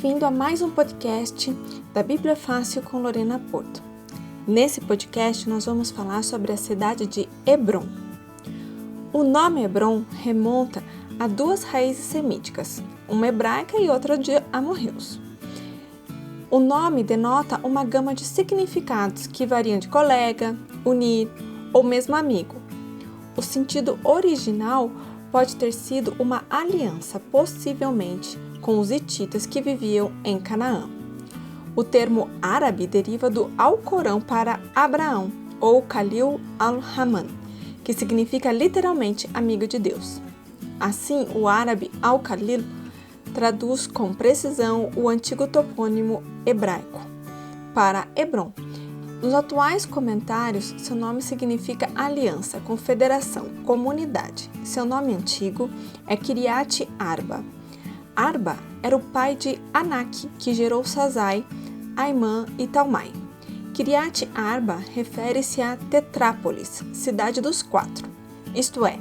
Bem-vindo a mais um podcast da Bíblia Fácil com Lorena Porto. Nesse podcast nós vamos falar sobre a cidade de Hebrom. O nome Hebrom remonta a duas raízes semíticas, uma hebraica e outra de amorreus. O nome denota uma gama de significados que variam de colega, unir ou mesmo amigo. O sentido original pode ter sido uma aliança, possivelmente com os hititas que viviam em Canaã. O termo árabe deriva do Alcorão para Abraão, ou Khalil al-Rahman, que significa literalmente amigo de Deus. Assim, o árabe al-Khalil traduz com precisão o antigo topônimo hebraico para Hebrom. Nos atuais comentários, seu nome significa aliança, confederação, comunidade. Seu nome antigo é Kiriat Arba. Arba era o pai de Anak, que gerou Sazai, Aimã e Talmai. Kiriat Arba refere-se a Tetrápolis, cidade dos quatro, isto é,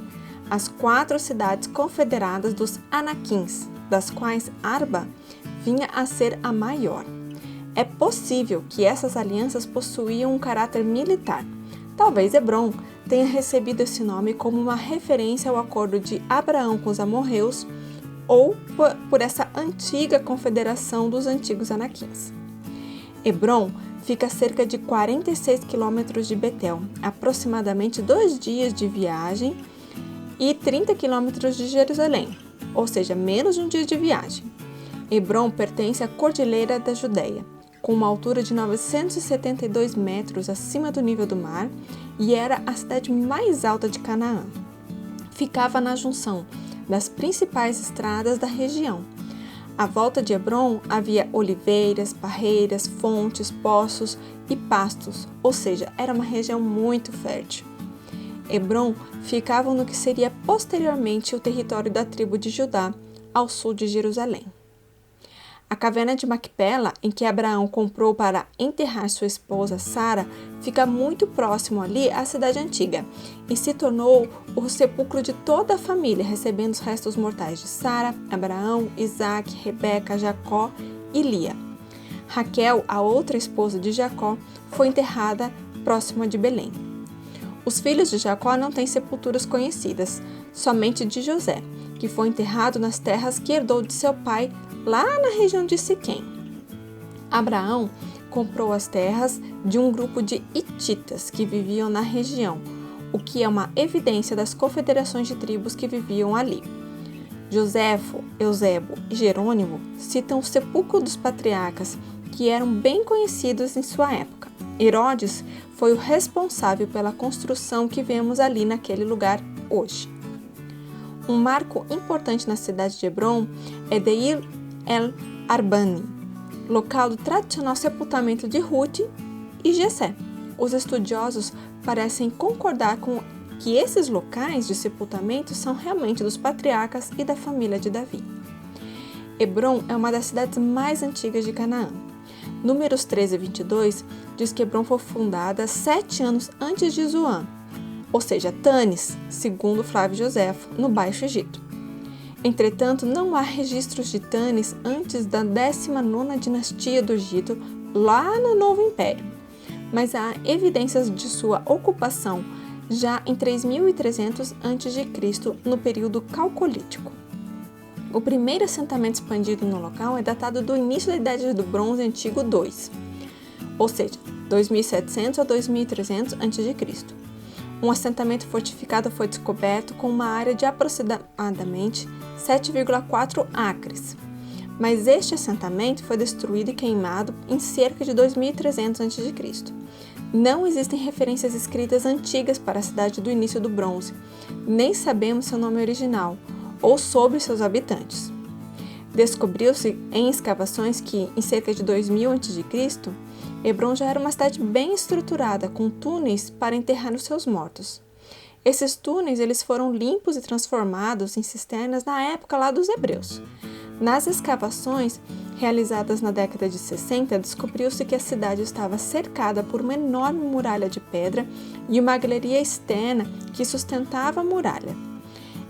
as quatro cidades confederadas dos Anaquins, das quais Arba vinha a ser a maior. É possível que essas alianças possuíam um caráter militar. Talvez Hebrom tenha recebido esse nome como uma referência ao acordo de Abraão com os amorreus ou por essa antiga confederação dos antigos anaquins. Hebrom fica a cerca de 46 quilômetros de Betel, aproximadamente 2 dias de viagem, e 30 quilômetros de Jerusalém, ou seja, menos de um dia de viagem. Hebrom pertence à Cordilheira da Judéia, com uma altura de 972 metros acima do nível do mar, e era a cidade mais alta de Canaã. Ficava na junção das principais estradas da região. À volta de Hebrom havia oliveiras, parreiras, fontes, poços e pastos, ou seja, era uma região muito fértil. Hebrom ficava no que seria posteriormente o território da tribo de Judá, ao sul de Jerusalém. A caverna de Macpela, em que Abraão comprou para enterrar sua esposa Sara, fica muito próximo ali à cidade antiga e se tornou o sepulcro de toda a família, recebendo os restos mortais de Sara, Abraão, Isaque, Rebeca, Jacó e Lia. Raquel, a outra esposa de Jacó, foi enterrada próxima de Belém. Os filhos de Jacó não têm sepulturas conhecidas, somente de José, que foi enterrado nas terras que herdou de seu pai lá na região de Siquém. Abraão comprou as terras de um grupo de hititas que viviam na região, o que é uma evidência das confederações de tribos que viviam ali. Joséfo, Eusébio e Jerônimo citam o sepulcro dos patriarcas, que eram bem conhecidos em sua época. Herodes foi o responsável pela construção que vemos ali naquele lugar hoje. Um marco importante na cidade de Hebrom é Deir el-Arbani, local do tradicional sepultamento de Ruth e Jessé. Os estudiosos parecem concordar com que esses locais de sepultamento são realmente dos patriarcas e da família de Davi. Hebrom é uma das cidades mais antigas de Canaã. Números 13 e 22 diz que Hebrom foi fundada 7 anos antes de Zoan, ou seja, Tanis, segundo Flávio Joséfo, no Baixo Egito. Entretanto, não há registros de Tanis antes da 19ª dinastia do Egito, lá no Novo Império, mas há evidências de sua ocupação já em 3300 a.C., no período calcolítico. O primeiro assentamento expandido no local é datado do início da Idade do Bronze Antigo II, ou seja, 2700 a 2300 a.C. Um assentamento fortificado foi descoberto com uma área de aproximadamente 7,4 acres, mas este assentamento foi destruído e queimado em cerca de 2300 a.C. Não existem referências escritas antigas para a cidade do início do bronze, nem sabemos seu nome original ou sobre seus habitantes. Descobriu-se em escavações que, em cerca de 2000 a.C., Hebrom já era uma cidade bem estruturada, com túneis para enterrar os seus mortos. Esses túneis eles foram limpos e transformados em cisternas na época lá dos hebreus. Nas escavações realizadas na década de 60, descobriu-se que a cidade estava cercada por uma enorme muralha de pedra e uma galeria externa que sustentava a muralha.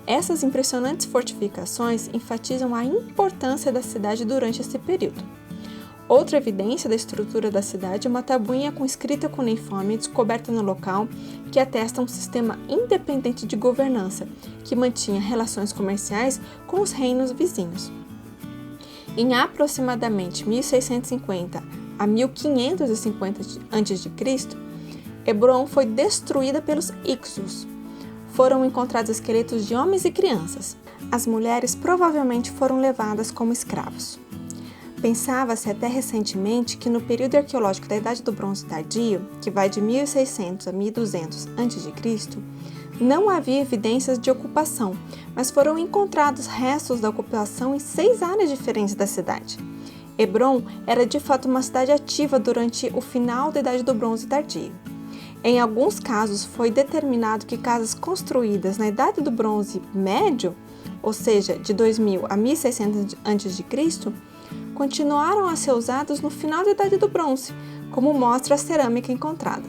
Essas impressionantes fortificações enfatizam a importância da cidade durante esse período. Outra evidência da estrutura da cidade é uma tabuinha com escrita cuneiforme descoberta no local que atesta um sistema independente de governança que mantinha relações comerciais com os reinos vizinhos. Em aproximadamente 1650 a 1550 a.C., Hebron foi destruída pelos Hicsos. Foram encontrados esqueletos de homens e crianças. As mulheres provavelmente foram levadas como escravos. Pensava-se até recentemente que no período arqueológico da Idade do Bronze Tardio, que vai de 1600 a 1200 a.C., não havia evidências de ocupação, mas foram encontrados restos da ocupação em 6 áreas diferentes da cidade. Hebron era de fato uma cidade ativa durante o final da Idade do Bronze Tardio. Em alguns casos, foi determinado que casas construídas na Idade do Bronze Médio, ou seja, de 2000 a 1600 a.C., continuaram a ser usadas no final da Idade do Bronze, como mostra a cerâmica encontrada.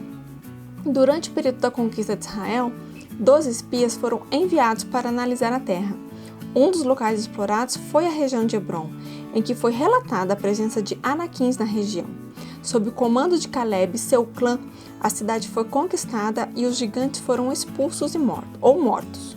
Durante o período da conquista de Israel, 12 espias foram enviados para analisar a terra. Um dos locais explorados foi a região de Hebron, em que foi relatada a presença de anaquins na região. Sob o comando de Caleb e seu clã, a cidade foi conquistada e os gigantes foram expulsos e mortos.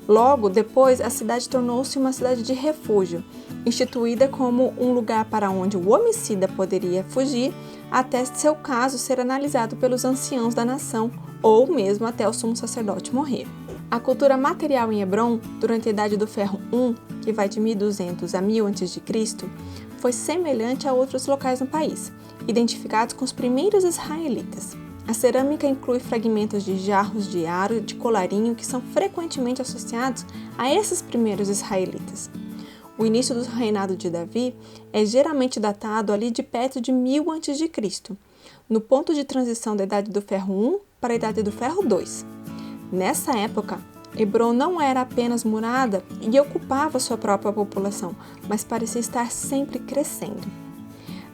Logo depois, a cidade tornou-se uma cidade de refúgio, instituída como um lugar para onde o homicida poderia fugir até seu caso ser analisado pelos anciãos da nação ou mesmo até o sumo sacerdote morrer. A cultura material em Hebron, durante a Idade do Ferro I, que vai de 1200 a 1000 a.C., foi semelhante a outros locais no país, identificados com os primeiros israelitas. A cerâmica inclui fragmentos de jarros de aro e de colarinho que são frequentemente associados a esses primeiros israelitas. O início do reinado de Davi é geralmente datado ali de perto de 1000 a.C., no ponto de transição da Idade do Ferro I para a Idade do Ferro II. Nessa época, Hebron não era apenas murada e ocupava sua própria população, mas parecia estar sempre crescendo.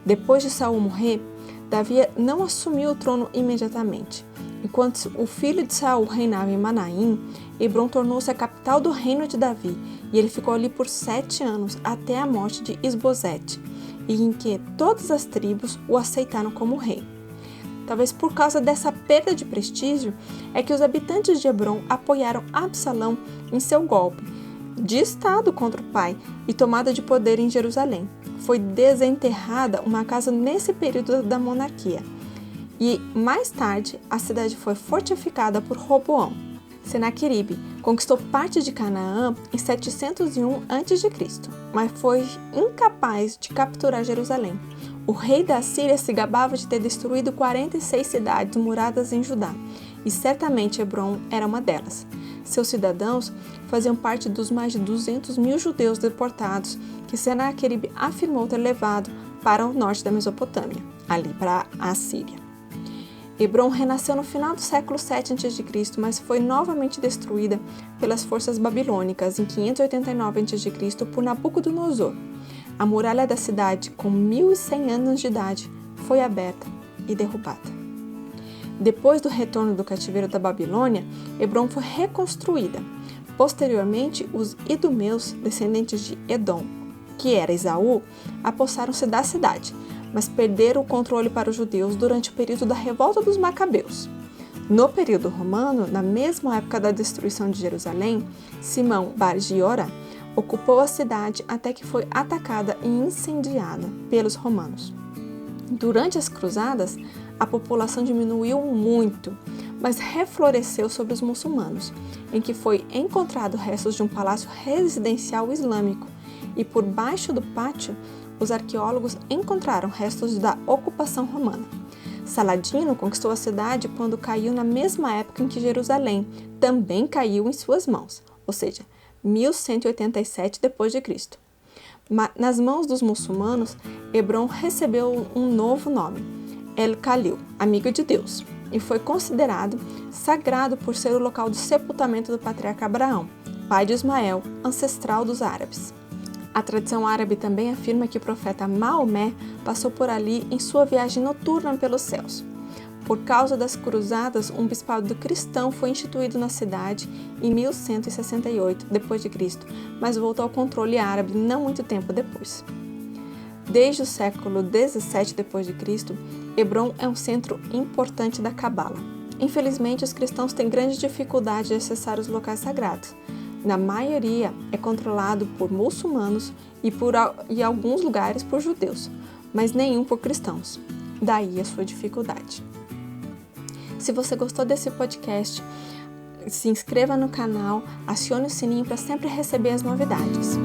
Depois de Saul morrer, Davi não assumiu o trono imediatamente. Enquanto o filho de Saul reinava em Manaim, Hebron tornou-se a capital do reino de Davi, e ele ficou ali por 7 anos, até a morte de Isbosete, e em que todas as tribos o aceitaram como rei. Talvez por causa dessa perda de prestígio, é que os habitantes de Hebron apoiaram Absalão em seu golpe de estado contra o pai e tomada de poder em Jerusalém. Foi desenterrada uma casa nesse período da monarquia, e mais tarde a cidade foi fortificada por Roboão. Senaqueribe conquistou parte de Canaã em 701 a.C., mas foi incapaz de capturar Jerusalém. O rei da Síria se gabava de ter destruído 46 cidades muradas em Judá, e certamente Hebron era uma delas. Seus cidadãos faziam parte dos mais de 200.000 judeus deportados que Senaqueribe afirmou ter levado para o norte da Mesopotâmia, ali para a Síria. Hebron renasceu no final do século 7 a.C., mas foi novamente destruída pelas forças babilônicas em 589 a.C. por Nabucodonosor. A muralha da cidade, com 1.100 anos de idade, foi aberta e derrubada. Depois do retorno do cativeiro da Babilônia, Hebron foi reconstruída. Posteriormente, os idumeus, descendentes de Edom, que era Esaú, apossaram-se da cidade, mas perderam o controle para os judeus durante o período da revolta dos Macabeus. No período romano, na mesma época da destruição de Jerusalém, Simão Bar Giora ocupou a cidade até que foi atacada e incendiada pelos romanos. Durante as cruzadas, a população diminuiu muito, mas refloresceu sobre os muçulmanos, em que foi encontrado restos de um palácio residencial islâmico, e por baixo do pátio, os arqueólogos encontraram restos da ocupação romana. Saladino conquistou a cidade quando caiu na mesma época em que Jerusalém também caiu em suas mãos, ou seja, 1187 d.C. Nas mãos dos muçulmanos, Hebron recebeu um novo nome, El-Khalil, amigo de Deus, e foi considerado sagrado por ser o local do sepultamento do patriarca Abraão, pai de Ismael, ancestral dos árabes. A tradição árabe também afirma que o profeta Maomé passou por ali em sua viagem noturna pelos céus. Por causa das cruzadas, um bispado cristão foi instituído na cidade em 1168 d.C., mas voltou ao controle árabe não muito tempo depois. Desde o século 17 d.C., Hebrom é um centro importante da Cabala. Infelizmente, os cristãos têm grande dificuldade de acessar os locais sagrados. Na maioria, é controlado por muçulmanos e em alguns lugares por judeus, mas nenhum por cristãos. Daí a sua dificuldade. Se você gostou desse podcast, se inscreva no canal, acione o sininho para sempre receber as novidades.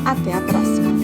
Até a próxima!